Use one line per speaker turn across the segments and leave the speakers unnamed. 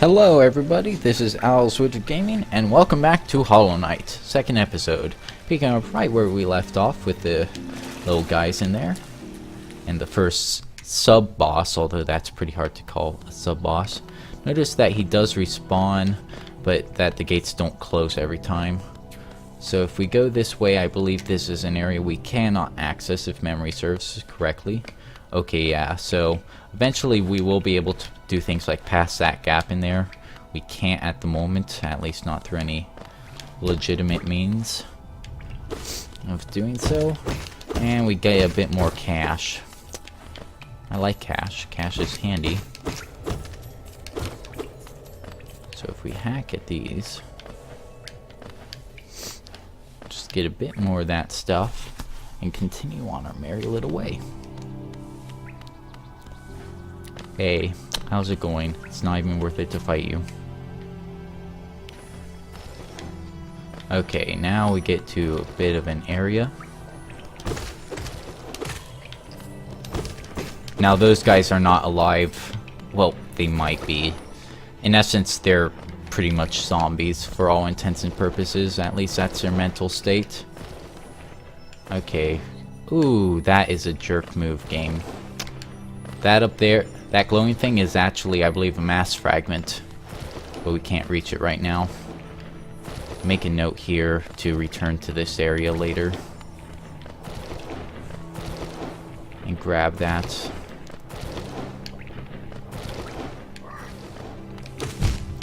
Hello everybody, this is Owl's Widget Gaming, and welcome back to Hollow Knight, second episode. Picking up right where we left off with the little guys in there. And the first sub-boss, although that's pretty hard to call a sub-boss. Notice that he does respawn, but that the gates don't close every time. So if we go this way, I believe this is an area we cannot access if memory serves correctly. Okay, yeah, so eventually we will be able to do things like pass that gap in there. We can't at the moment, at least not through any legitimate means of doing so. And we get a bit more cash. I like cash. Cash is handy. So if we hack at these, just get a bit more of that stuff and continue on our merry little way. Hey, how's it going? It's not even worth it to fight you. Okay, now we get to a bit of an area. Now those guys are not alive. Well, they might be. In essence, they're pretty much zombies for all intents and purposes. At least that's their mental state. Okay. Ooh, that is a jerk move, game. That up there, that glowing thing is actually, I believe, a mass fragment. But we can't reach it right now. Make a note here to return to this area later. And grab that.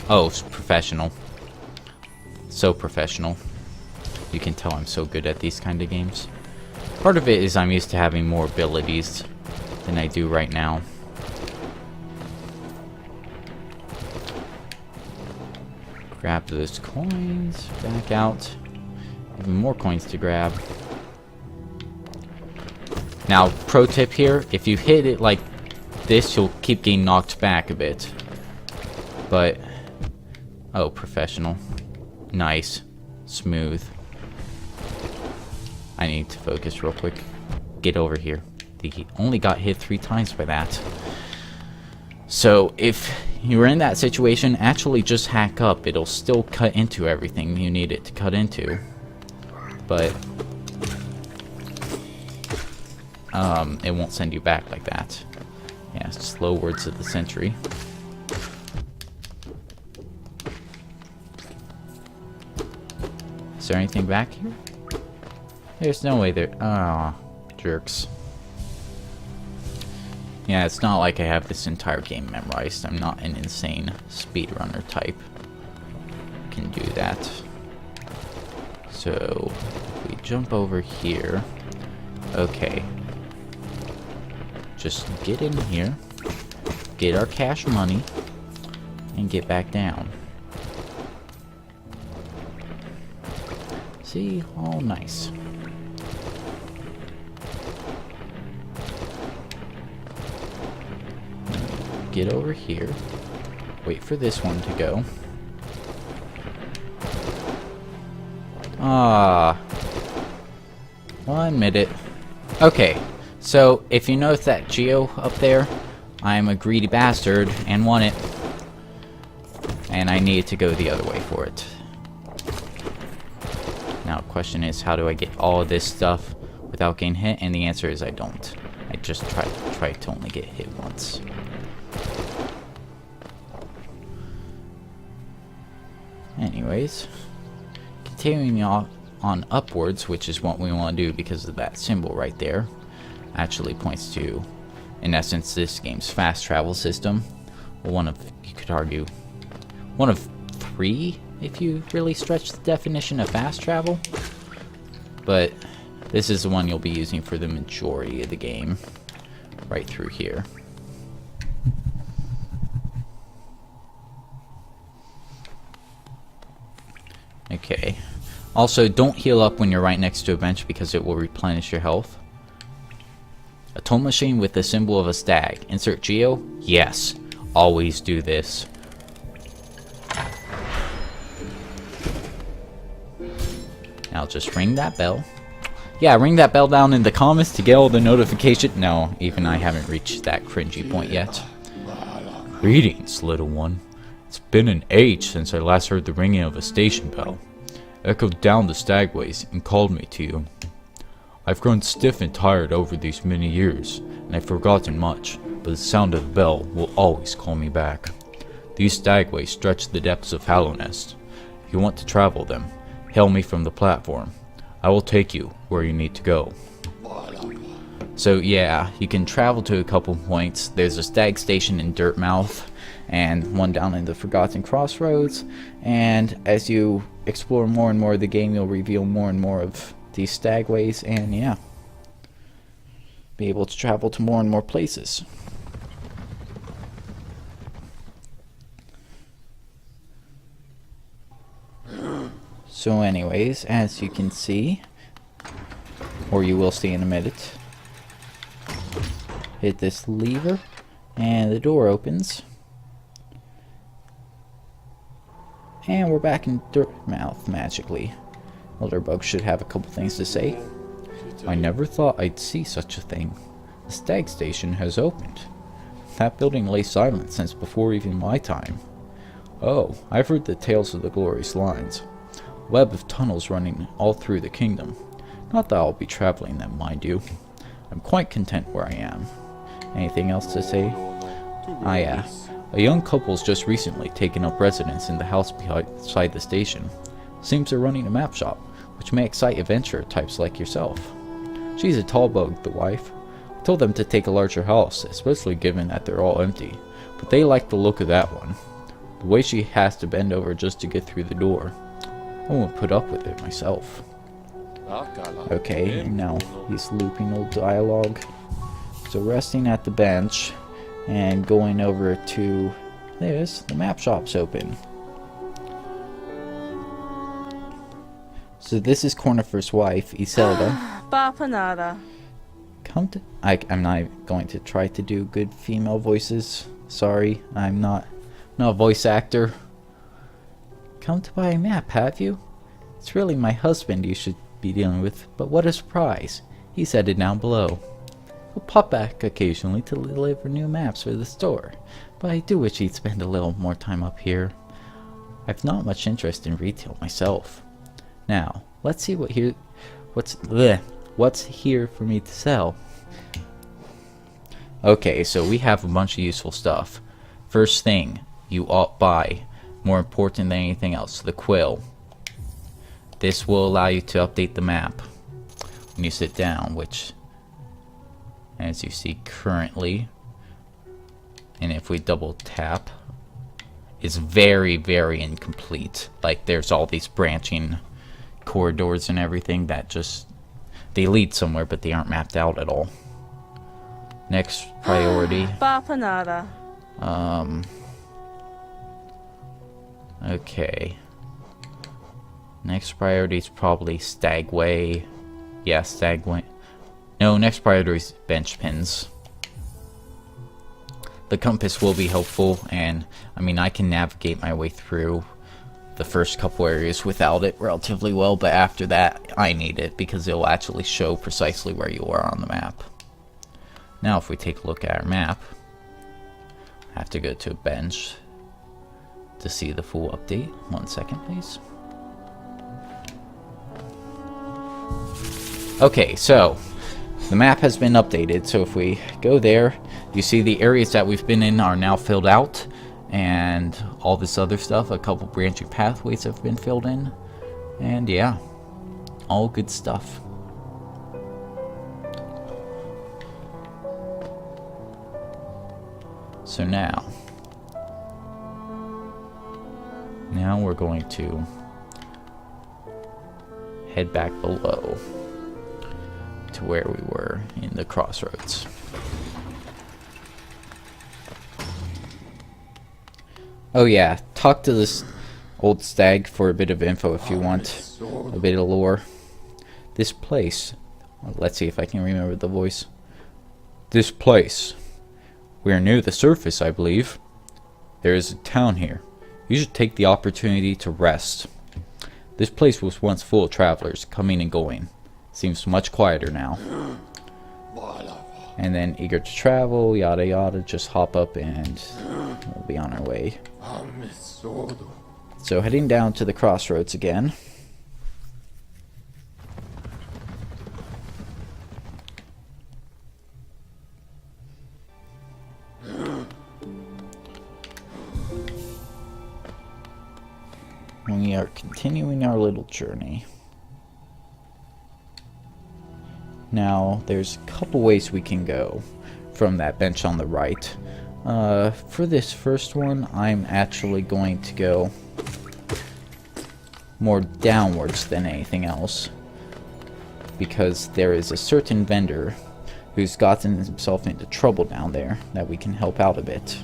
Oh, it's professional. So professional. You can tell I'm so good at these kind of games. Part of it is I'm used to having more abilities than I do right now. Grab those coins, back out. Even more coins to grab. Now, pro tip here, if you hit it like this, you'll keep getting knocked back a bit. But, oh, professional. Nice. Smooth. I need to focus real quick. Get over here. He only got hit 3 times by that. So if you're in that situation, actually just hack up. It'll still cut into everything you need it to cut into. But it won't send you back like that. Yeah, slow words of the century. Is there anything back here? There's no way there. Ah, jerks. Yeah, it's not like I have this entire game memorized. I'm not an insane speedrunner type. Can do that. So, if we jump over here. Okay. Just get in here. Get our cash money. And get back down. See? All nice. Get over here. Wait for this one to go. Ah. 1 minute. Okay. So, if you notice that Geo up there, I'm a greedy bastard and want it. And I need to go the other way for it. Now, the question is, how do I get all of this stuff without getting hit? And the answer is I don't. I just try to only get hit once. Anyways, continuing on upwards, which is what we want to do because of that symbol right there, actually points to, in essence, this game's fast travel system. Well, one of, you could argue, one of 3 if you really stretch the definition of fast travel. But this is the one you'll be using for the majority of the game, right through here. Okay. Also, don't heal up when you're right next to a bench because it will replenish your health. A toll machine with the symbol of a stag. Insert Geo? Yes. Always do this. Now just ring that bell. Yeah, ring that bell down in the comments to get all the notification. No, even I haven't reached that cringy point yet. Greetings, little one. It's been an age since I last heard the ringing of a station bell. It echoed down the stagways and called me to you. I've grown stiff and tired over these many years, and I've forgotten much, but the sound of the bell will always call me back. These stagways stretch the depths of Hallownest. If you want to travel them, hail me from the platform. I will take you where you need to go. So yeah, you can travel to a couple points. There's a stag station in Dirtmouth, and one down in the Forgotten Crossroads, and as you explore more and more of the game, you'll reveal more and more of these stagways, and yeah, be able to travel to more and more places. So anyways, as you can see, or you will see in a minute, hit this lever and the door opens. And we're back in Dirtmouth magically. Elderbug should have a couple things to say. I never thought I'd see such a thing. The stag station has opened. That building lay silent since before even my time. Oh, I've heard the tales of the glorious lines. A web of tunnels running all through the kingdom. Not that I'll be traveling them, mind you. I'm quite content where I am. Anything else to say? Ah yeah. A young couple's just recently taken up residence in the house beside the station. Seems they're running a map shop, which may excite adventurer types like yourself. She's a tall bug, the wife. I told them to take a larger house, especially given that they're all empty, but they like the look of that one. The way she has to bend over just to get through the door. I won't put up with it myself. Okay, now he's looping old dialogue. So resting at the bench and going over to this, the map shop's open. So this is Cornifer's wife, Iselda. Come to... I'm not going to try to do good female voices. Sorry, I'm not a voice actor. Come to buy a map, have you? It's really my husband you should be dealing with, but what a surprise. He's headed down below. He'll pop back occasionally to deliver new maps for the store, but I do wish he'd spend a little more time up here. I've not much interest in retail myself. Now, let's see what's here for me to sell. Okay, so we have a bunch of useful stuff. First thing you ought buy, more important than anything else, the quill. This will allow you to update the map when you sit down, which, as you see currently, and if we double tap, is very, very incomplete. Like, there's all these branching corridors and everything that just, they lead somewhere, but they aren't mapped out at all. Next priority. Okay. Next priority is probably Stagway. Yeah, Stagway. No, next priority is bench pins. The compass will be helpful, and I mean, I can navigate my way through the first couple areas without it relatively well, but after that, I need it because it will actually show precisely where you are on the map. Now, if we take a look at our map, I have to go to a bench to see the full update. 1 second, please. Okay, so the map has been updated, so if we go there, you see the areas that we've been in are now filled out, and all this other stuff, a couple branching pathways have been filled in, and yeah, all good stuff. So now we're going to head back below to where we were in the crossroads. Oh yeah, talk to this old stag for a bit of info if you want, a bit of lore. This place, let's see if I can remember the voice. This place, we are near the surface, I believe. There is a town here. You should take the opportunity to rest. This place was once full of travelers coming and going. Seems much quieter now. And then eager to travel, yada yada, just hop up and we'll be on our way. So heading down to the crossroads again. We are continuing our little journey. Now, there's a couple ways we can go from that bench on the right. For this first one, I'm actually going to go more downwards than anything else, because there is a certain vendor who's gotten himself into trouble down there that we can help out a bit.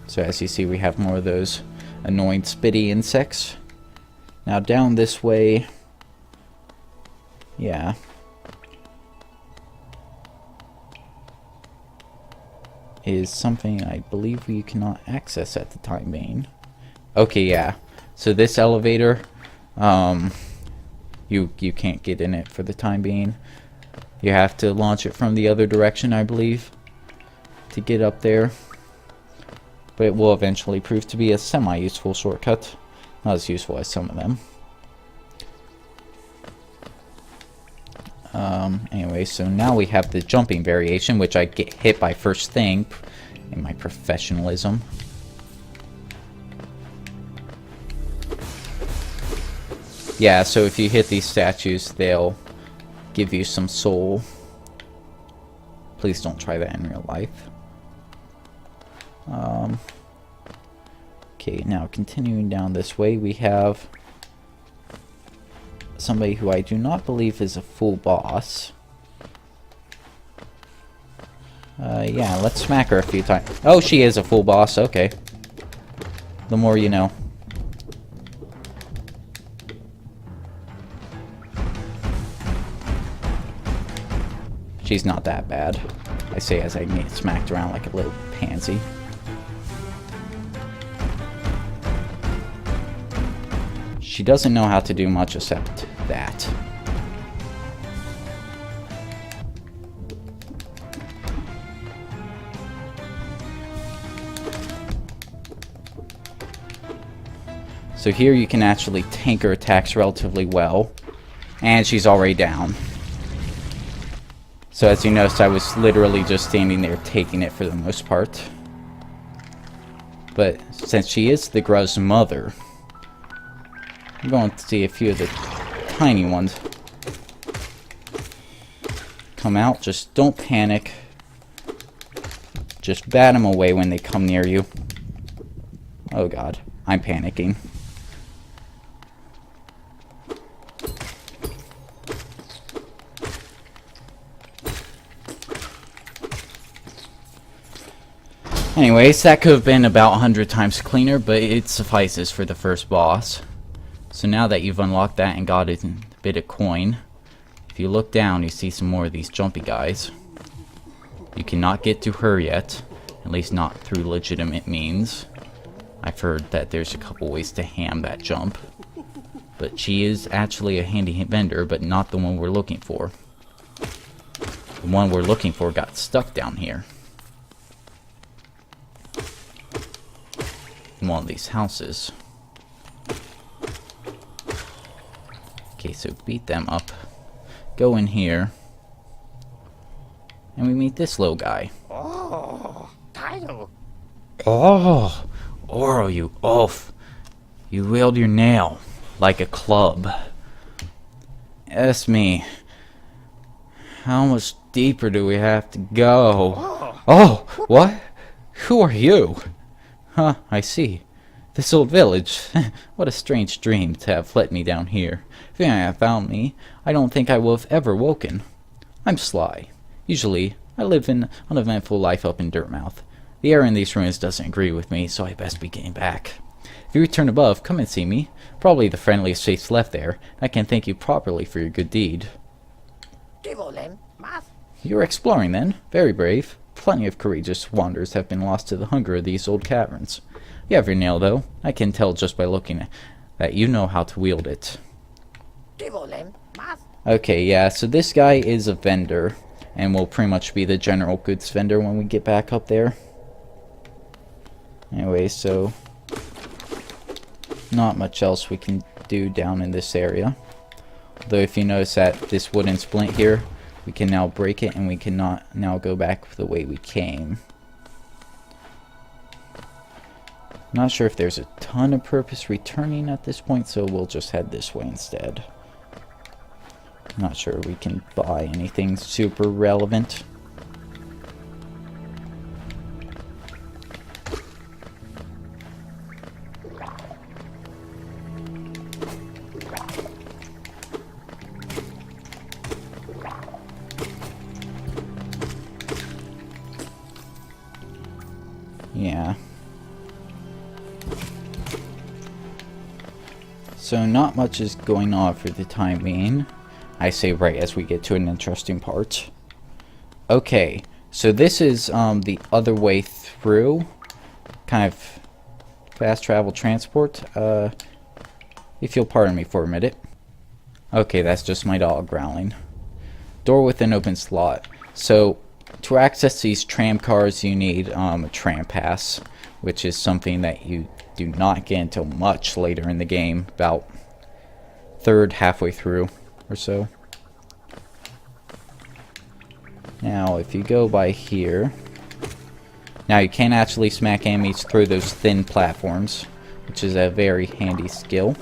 So as you see, we have more of those annoying spitty insects. Now down this way, yeah. Is something I believe we cannot access at the time being. Okay, yeah. So this elevator, you can't get in it for the time being. You have to launch it from the other direction, I believe, to get up there. But it will eventually prove to be a semi-useful shortcut. Not as useful as some of them. Anyway, so now we have the jumping variation, which I get hit by first thing in my professionalism. Yeah, so if you hit these statues, they'll give you some soul. Please don't try that in real life. Okay, now continuing down this way, we have somebody who I do not believe is a full boss. Yeah, let's smack her a few times. Oh, she is a full boss, okay. The more you know. She's not that bad, I say as I get smacked around like a little pansy. She doesn't know how to do much except that. So here you can actually tank her attacks relatively well. And she's already down. So as you noticed, I was literally just standing there taking it for the most part. But since she is the Gruz's mother, I'm going to see a few of the tiny ones come out. Just don't panic. Just bat them away when they come near you. Oh god, I'm panicking. Anyways, that could have been about 100 times cleaner, but it suffices for the first boss. So now that you've unlocked that and got a bit of coin, if you look down, you see some more of these jumpy guys. You cannot get to her yet, at least not through legitimate means. I've heard that there's a couple ways to ham that jump. But she is actually a handy vendor, but not the one we're looking for. The one we're looking for got stuck down here. In one of these houses. Okay, so beat them up. Go in here. And we meet this little guy.
Oh, title.
Oh, Oro, you oaf. You wield your nail like a club. Ask me, how much deeper do we have to go? Oh, what? Who are you? Huh, I see. This old village. What a strange dream to have led me down here. If you had found me, I don't think I would have ever woken. I'm Sly. Usually, I live an uneventful life up in Dirtmouth. The air in these ruins doesn't agree with me, so I best be getting back. If you return above, come and see me. Probably the friendliest face left there. I can thank you properly for your good deed. You're exploring then? Very brave. Plenty of courageous wanderers have been lost to the hunger of these old caverns. You have your nail, though. I can tell just by looking that you know how to wield it. Okay, yeah, so this guy is a vendor and we'll pretty much be the general goods vendor when we get back up there. Anyway, so not much else we can do down in this area. Though if you notice that this wooden splint here, we can now break it and we cannot now go back the way we came. Not sure if there's a ton of purpose returning at this point, so we'll just head this way instead. Not sure we can buy anything super relevant. Yeah. So not much is going on for the time being. I say right as we get to an interesting part. Okay, so this is the other way through. Kind of fast travel transport. If you'll pardon me for a minute. Okay, that's just my dog growling. Door with an open slot. So to access these tram cars you need a tram pass, which is something that you do not get until much later in the game, about halfway through or so. Now if you go by here, now you can actually smack enemies through those thin platforms, which is a very handy skill.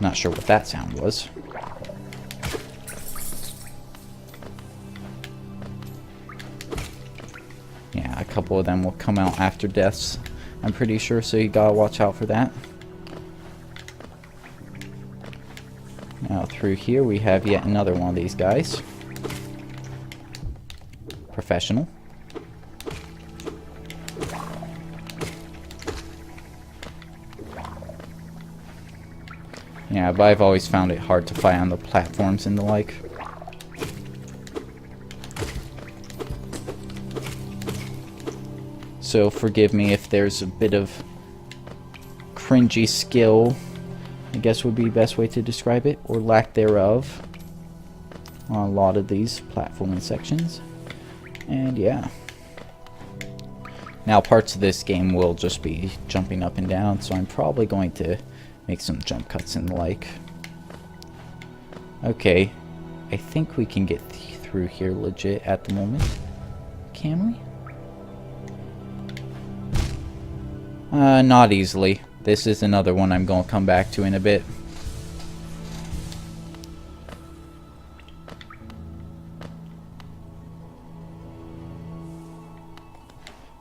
Not sure what that sound was. Yeah, a couple of them will come out after deaths, I'm pretty sure, so you gotta watch out for that. Now through here we have yet another one of these guys. Professional. Yeah, but I've always found it hard to fight on the platforms and the like. So forgive me if there's a bit of cringy skill, I guess would be the best way to describe it, or lack thereof, on a lot of these platforming sections. And yeah. Now parts of this game will just be jumping up and down, so I'm probably going to make some jump cuts and the like. Okay, I think we can get through here legit at the moment. Can we? Not easily. This is another one I'm going to come back to in a bit.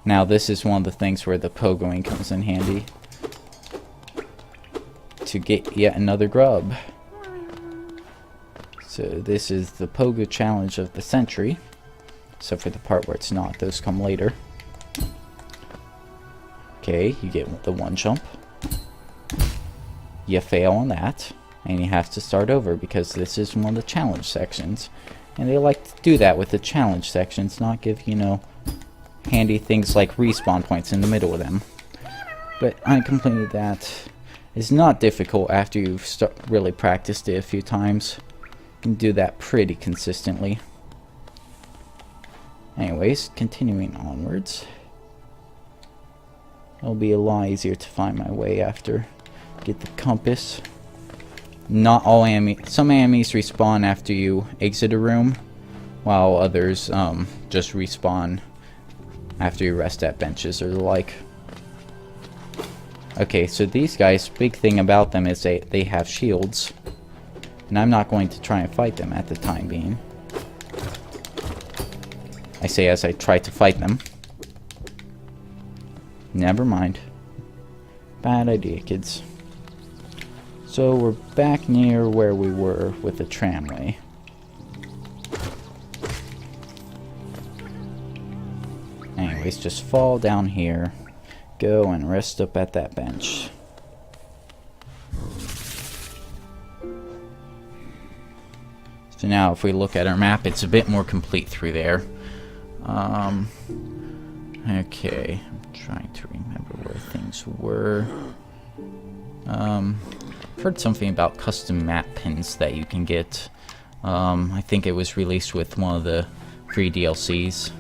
Now this is one of the things where the pogoing comes in handy. To get yet another grub. So this is the pogo challenge of the century. Except for the part where it's not. Those come later. Okay, you get the one jump. You fail on that, and you have to start over because this is one of the challenge sections. And they like to do that with the challenge sections, not give, you know, handy things like respawn points in the middle of them. But I completed that. It's not difficult after you've really practiced it a few times. You can do that pretty consistently. Anyways, continuing onwards. It'll be a lot easier to find my way after. Get the compass. Not all enemies. Some enemies respawn after you exit a room, while others just respawn after you rest at benches or the like. Okay, so these guys, big thing about them is they have shields, and I'm not going to try and fight them at the time being. I say as I try to fight them. Never mind. Bad idea, kids. So we're back near where we were with the tramway. Anyways, just fall down here. Go and rest up at that bench. So now if we look at our map, it's a bit more complete through there. Okay, I'm trying to remember where things were. Heard something about custom map pins that you can get. I think it was released with one of the free DLCs.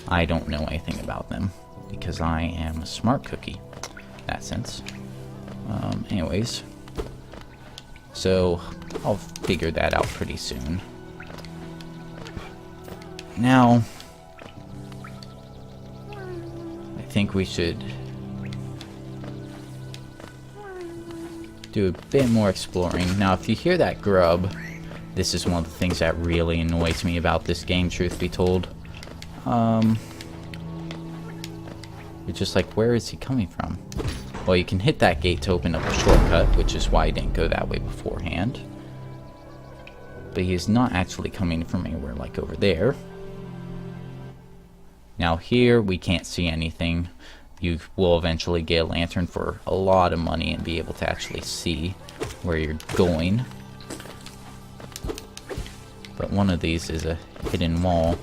I don't know anything about them because I am a smart cookie in that sense. Anyways, so I'll figure that out pretty soon. Now, I think we should do a bit more exploring. Now, if you hear that grub, this is one of the things that really annoys me about this game, truth be told. You're just like, where is he coming from? Well, you can hit that gate to open up a shortcut, which is why I didn't go that way beforehand. But he is not actually coming from anywhere like over there. Now here, we can't see anything. You will eventually get a lantern for a lot of money and be able to actually see where you're going. But one of these is a hidden wall.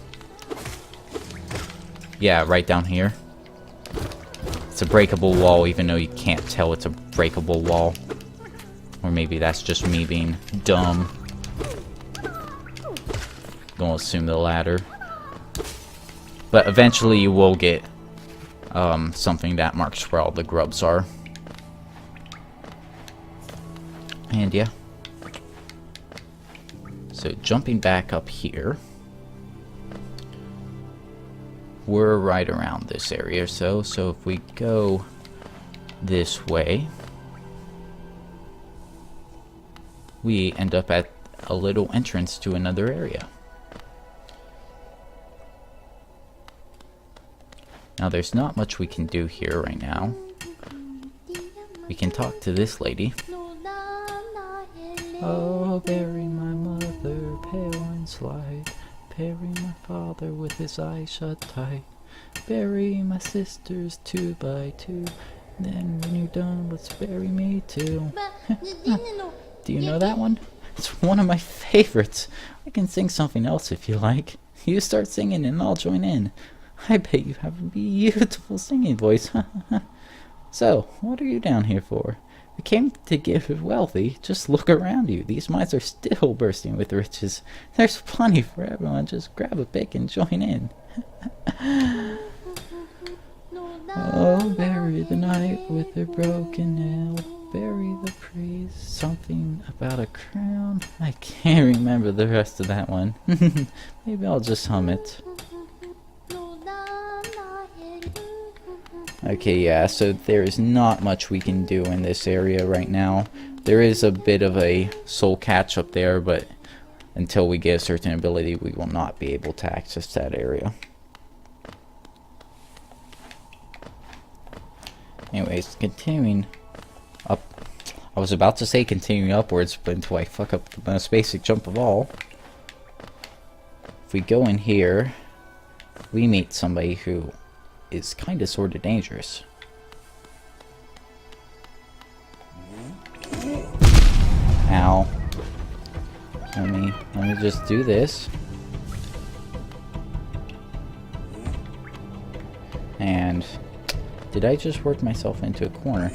Yeah, right down here. It's a breakable wall, even though you can't tell it's a breakable wall. Or maybe that's just me being dumb. Gonna assume the latter. But eventually you will get something that marks where all the grubs are. And yeah. So jumping back up here. We're right around this area or so. So if we go this way, we end up at a little entrance to another area. Now there's not much we can do here right now. We can talk to this lady. Oh, bury my mother, pale and slight. Bury my father with his eyes shut tight. Bury my sisters 2 by 2. Then when you're done, let's bury me too. Do you know that one? It's one of my favorites. I can sing something else if you like. You start singing and I'll join in. I bet you have a beautiful singing voice. So, what are you down here for? We came to get wealthy. Just look around you. These mines are still bursting with riches. There's plenty for everyone. Just grab a pick and join in. Oh, bury the night with a broken nail. Bury the priest. Something about a crown. I can't remember the rest of that one. Maybe I'll just hum it. Okay, yeah, so there is not much we can do in this area right now. There is a bit of a soul catch up there, but until we get a certain ability, we will not be able to access that area. Anyways, continuing up. I was about to say continuing upwards, but until I fuck up the most basic jump of all. If we go in here, we meet somebody who is kind of sort of dangerous. Ow. Let me just do this. And did I just work myself into a corner?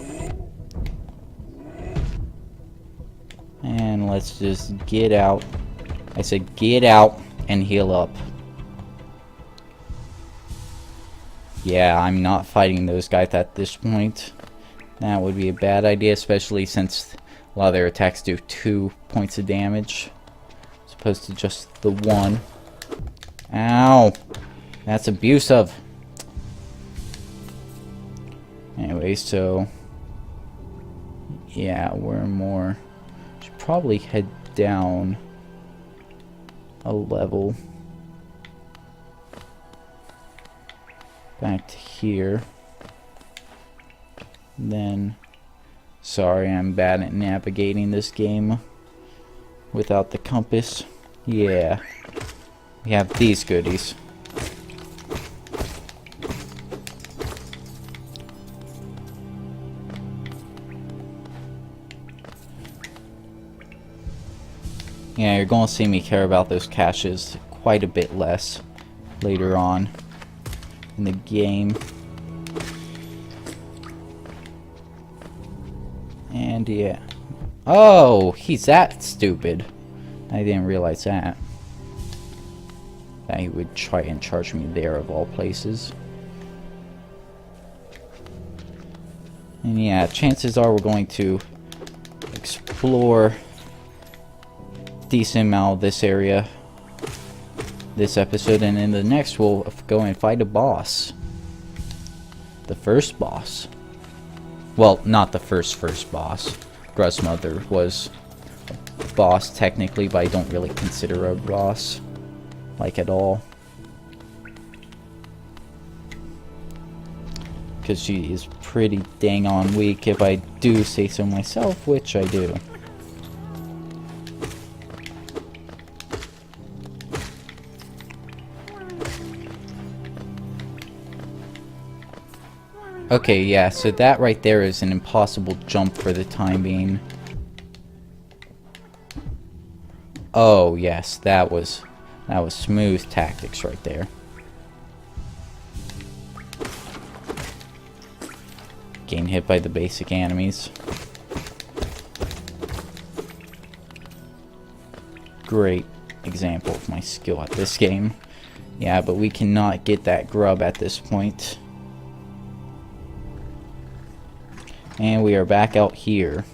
And let's just get out. I said get out and heal up. Yeah, I'm not fighting those guys at this point. That would be a bad idea, especially since a lot of their attacks do 2 points of damage, as opposed to just the 1. Ow! That's abusive. Anyway, so yeah, we're more. Should probably head down a level. Back to here. Then, sorry, I'm bad at navigating this game without the compass. Yeah, we have these goodies. Yeah, you're gonna see me care about those caches quite a bit less later on in the game. And yeah. Oh, he's that stupid. I didn't realize that. That he would try and charge me there of all places. And yeah, chances are we're going to explore a decent amount of this area this episode, and in the next we'll go and fight a boss. The first boss. Well, not the first boss. Gruzmother was a boss technically, but I don't really consider her a boss, like, at all. Because she is pretty dang on weak, if I do say so myself, which I do. Okay, yeah, so that right there is an impossible jump for the time being. Oh, yes, that was smooth tactics right there. Getting hit by the basic enemies. Great example of my skill at this game. Yeah, but we cannot get that grub at this point. And we are back out here.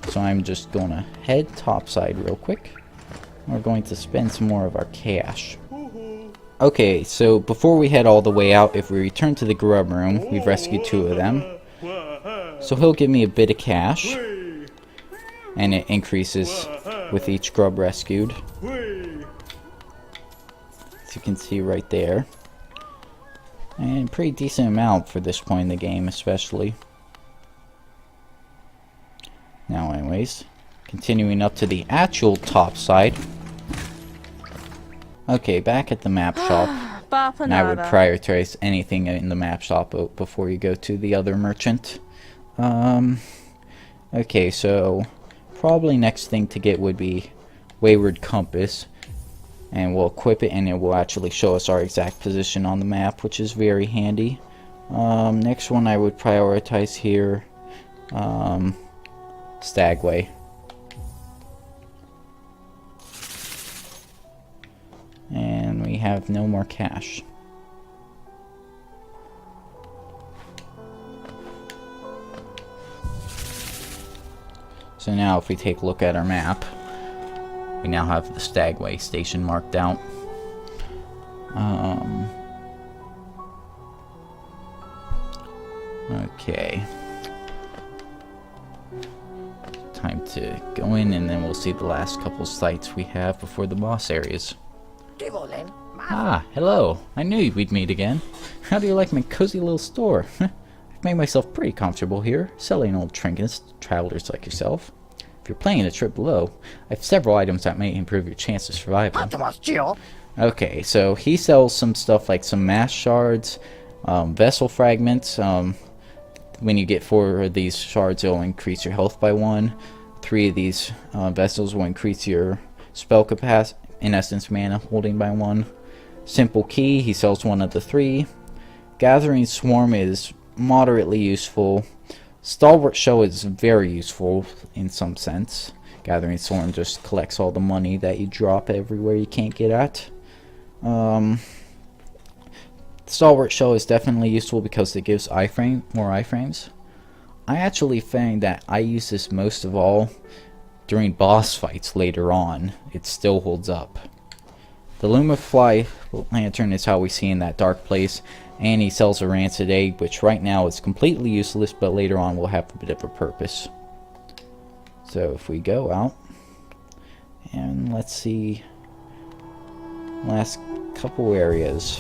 So I'm just gonna head topside real quick. We're going to spend some more of our cash. Okay, so before we head all the way out, if we return to the grub room, we've rescued 2 of them. So he'll give me a bit of cash. And it increases with each grub rescued. As you can see right there. And pretty decent amount for this point in the game, especially. Now anyways, continuing up to the actual top side. Okay, back at the map shop. And I would prioritize anything in the map shop before you go to the other merchant. Okay, so probably next thing to get would be Wayward Compass. And we'll equip it and it will actually show us our exact position on the map, which is very handy. Next one I would prioritize here. Stagway. And we have no more cash. So now if we take a look at our map, we now have the Stagway station marked out. Okay. Time to go in and then we'll see the last couple sites we have before the boss areas. Ah, hello. I knew we'd meet again. How do you like my cozy little store? I've made myself pretty comfortable here, selling old trinkets to travelers like yourself. If you're planning a trip below, I have several items that may improve your chance of survival. Okay, so he sells some stuff like some mass shards, vessel fragments. When you get 4 of these shards, it'll increase your health by 1. 3 of these vessels will increase your spell capacity, in essence mana holding by 1. Simple key, he sells 1 of the 3. Gathering swarm is moderately useful. Stalwart show is very useful in some sense. Gathering swarm just collects all the money that you drop everywhere you can't get at. Stalwart show is definitely useful because it gives more iframes. I actually find that I use this most of all during boss fights later on. It still holds up. The Lumifly lantern is how we see in that dark place, and he sells a rancid egg, which right now is completely useless, but later on will have a bit of a purpose. So if we go out, and let's see, last couple areas.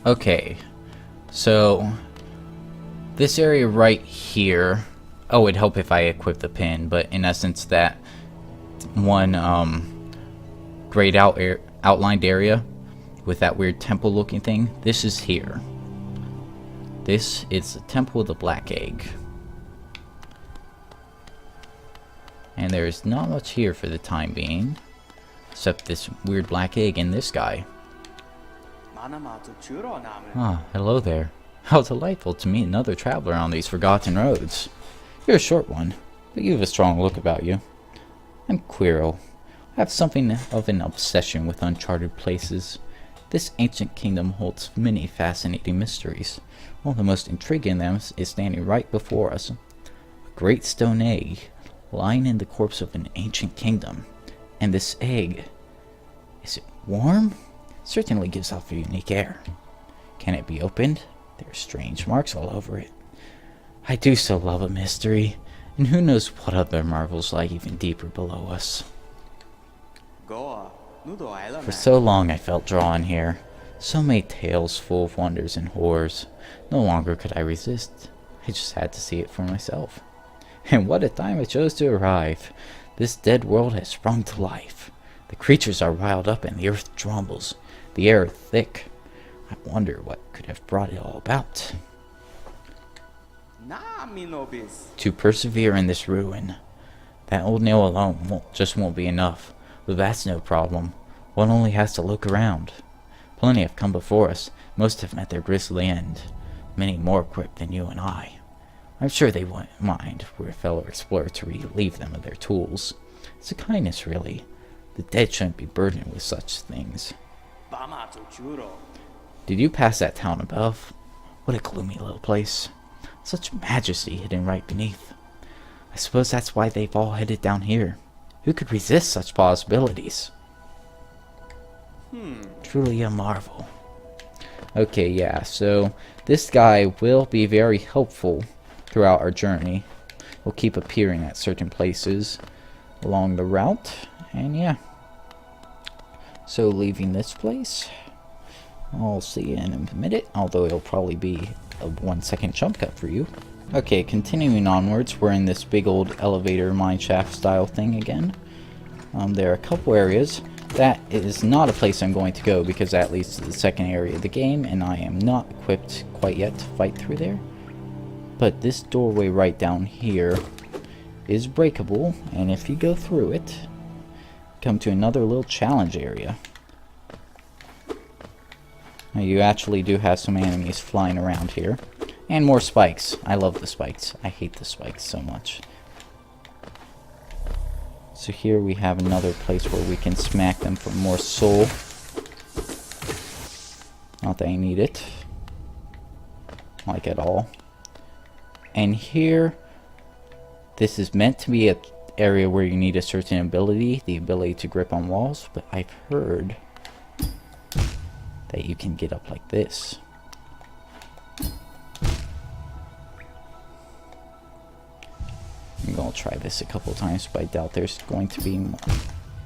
Okay, so this area right here, oh, it'd help if I equip the pin, but in essence that one grayed out outlined area with that weird temple looking thing, this is here. This is the Temple of the Black Egg. And there's not much here for the time being, except this weird black egg and this guy. Ah, hello there. How delightful to meet another traveler on these forgotten roads. You're a short one. but you have a strong look about you. I'm Quiro. I have something of an obsession with uncharted places. This ancient kingdom holds many fascinating mysteries. One of the most intriguing of them is standing right before us. A great stone egg, lying in the corpse of an ancient kingdom. And this egg, is it warm? It certainly gives off a unique air. Can it be opened? There are strange marks all over it. I do so love a mystery, and who knows what other marvels lie even deeper below us. For so long I felt drawn here. So many tales full of wonders and horrors. No longer could I resist. I just had to see it for myself. And what a time I chose to arrive. This dead world has sprung to life. The creatures are riled up and the earth trembles. The air is thick. I wonder what could have brought it all about. To persevere in this ruin. That old nail alone won't be enough. But that's no problem. One only has to look around. Plenty have come before us. Most have met their grisly end. Many more equipped than you and I. I'm sure they won't mind for a fellow explorer to relieve them of their tools. It's a kindness, really. The dead shouldn't be burdened with such things. Did you pass that town above? What a gloomy little place. Such majesty hidden right beneath. I suppose that's why they've all headed down here. Who could resist such possibilities? Truly a marvel. Okay, yeah, so this guy will be very helpful throughout our journey. He'll keep appearing at certain places along the route, and yeah. So leaving this place, I'll see you in a minute, although it'll probably be a 1 second jump cut for you. Okay, continuing onwards, we're in this big old elevator mineshaft style thing again. There are a couple areas. That is not a place I'm going to go because that leads to the second area of the game, and I am not equipped quite yet to fight through there. But this doorway right down here is breakable, and if you go through it, come to another little challenge area. Now you actually do have some enemies flying around here. And more spikes. I love the spikes. I hate the spikes so much. So here we have another place where we can smack them for more soul. Not that I need it. Like at all. And here, this is meant to be an area where you need a certain ability. The ability to grip on walls. But I've heard that you can get up like this. I'm going to try this a couple times, but I doubt there's going to be more.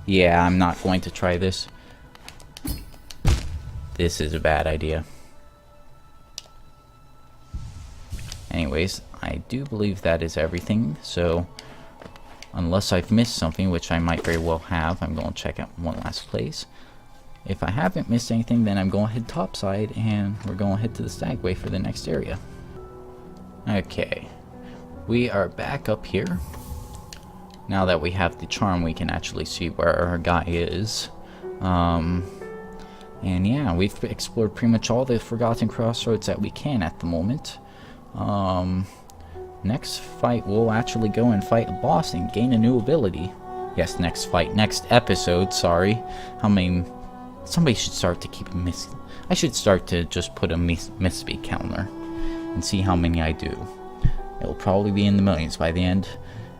Yeah, I'm not going to try this. This is a bad idea. Anyways, I do believe that is everything, so unless I've missed something, which I might very well have, I'm going to check out one last place. If I haven't missed anything, then I'm going to head topside, and we're going to head to the Stagway for the next area. Okay. We are back up here. Now that we have the charm, we can actually see where our guy is. And yeah, we've explored pretty much all the forgotten crossroads that we can at the moment. Next fight, we'll actually go and fight a boss and gain a new ability. Yes, next fight, next episode, sorry. How many... Somebody should start to keep a I should start to just put a misspeak counter and see how many I do. It'll probably be in the millions by the end.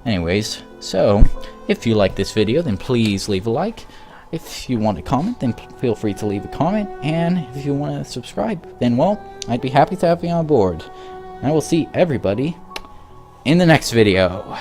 Anyways, so if you like this video, then please leave a like. If you want to comment, then feel free to leave a comment. And if you want to subscribe, then well, I'd be happy to have you on board. And I will see everybody in the next video.